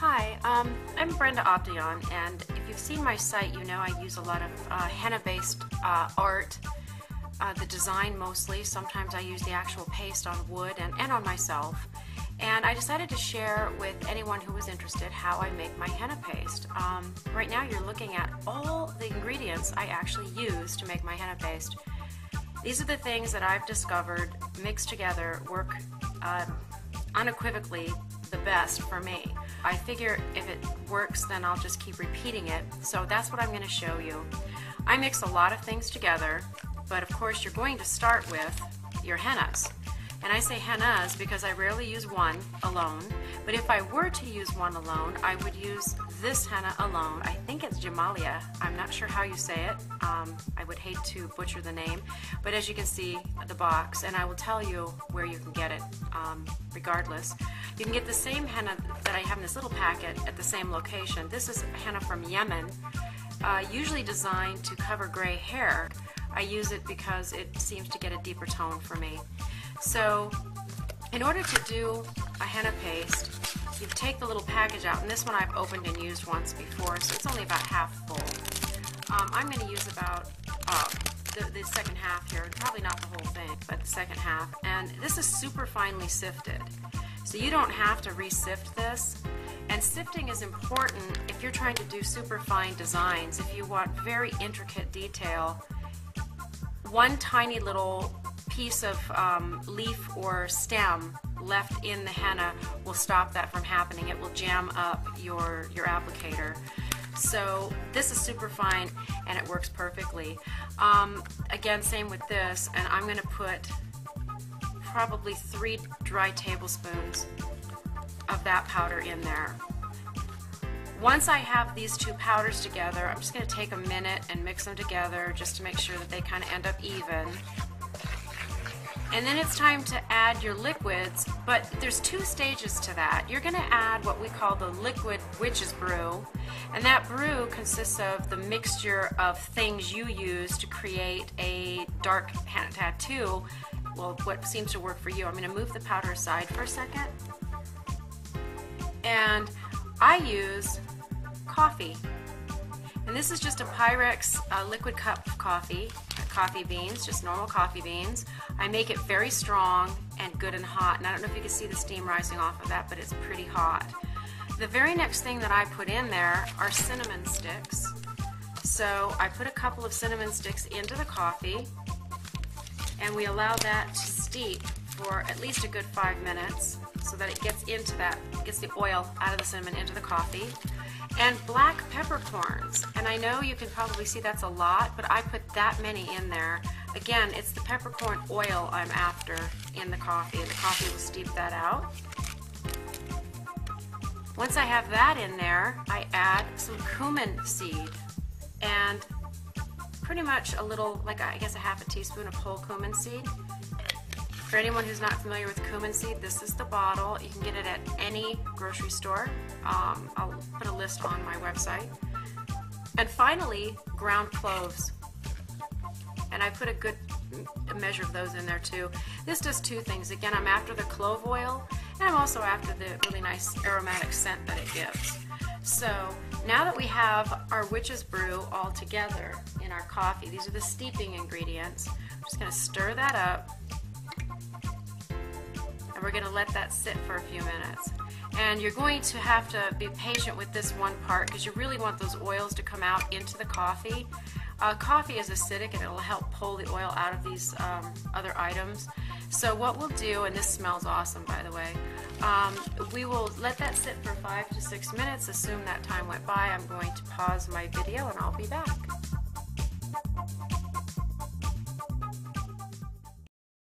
Hi, I'm Brenda Option, and if you've seen my site, you know I use a lot of henna-based art, the design mostly. Sometimes I use the actual paste on wood and on myself. And I decided to share with anyone who was interested how I make my henna paste. Right now you're looking at all the ingredients I actually use to make my henna paste. These are the things that I've discovered mixed together work unequivocally the best for me. I figure if it works, then I'll just keep repeating it. So that's what I'm going to show you. I mix a lot of things together, but of course you're going to start with your hennas. And I say hennas because I rarely use one alone, but if I were to use one alone, I would use this henna alone. I think it's Jamalia. I'm not sure how you say it. I would hate to butcher the name, but as you can see the box, and I will tell you where you can get it regardless. You can get the same henna that I have in this little packet at the same location. This is henna from Yemen, usually designed to cover gray hair. I use it because it seems to get a deeper tone for me. So in order to do a henna paste, you take the little package out, and this one I've opened and used once before, so it's only about half full. I'm going to use about the second half here, probably not the whole thing, but the second half. And this is super finely sifted, so you don't have to re-sift this. And sifting is important if you're trying to do super fine designs. If you want very intricate detail, one tiny little piece of leaf or stem left in the henna will stop that from happening. It will jam up your applicator. So this is super fine and it works perfectly. Again, same with this, and I'm going to put probably 3 dry tablespoons of that powder in there. Once I have these two powders together, I'm just going to take a minute and mix them together just to make sure that they kind of end up even. And then it's time to add your liquids, but there's 2 stages to that. You're going to add what we call the liquid witch's brew, and that brew consists of the mixture of things you use to create a dark henna tattoo. Well, what seems to work for you. I'm going to move the powder aside for a second. And I use coffee. And this is just a Pyrex liquid cup of coffee beans, just normal coffee beans. I make it very strong and good and hot, and I don't know if you can see the steam rising off of that, but it's pretty hot. The very next thing that I put in there are cinnamon sticks. So I put a couple of cinnamon sticks into the coffee, and we allow that to steep for at least a good 5 minutes so that it gets into that, gets the oil out of the cinnamon into the coffee. And black peppercorns, and I know you can probably see that's a lot, but I put that many in there. Again, it's the peppercorn oil I'm after in the coffee, and the coffee will steep that out. Once I have that in there, I add some cumin seed, and pretty much a little, like I guess a half a teaspoon of whole cumin seed. For anyone who's not familiar with cumin seed, this is the bottle. You can get it at any grocery store. I'll put a list on my website. And finally, ground cloves. And I put a good measure of those in there too. This does 2 things. Again, I'm after the clove oil, and I'm also after the really nice aromatic scent that it gives. So now that we have our witch's brew all together in our coffee, these are the steeping ingredients. I'm just going to stir that up. We're going to let that sit for a few minutes. And you're going to have to be patient with this one part because you really want those oils to come out into the coffee. Coffee is acidic and it'll help pull the oil out of these other items. So what we'll do, and this smells awesome by the way, we will let that sit for 5 to 6 minutes. Assume that time went by. I'm going to pause my video and I'll be back.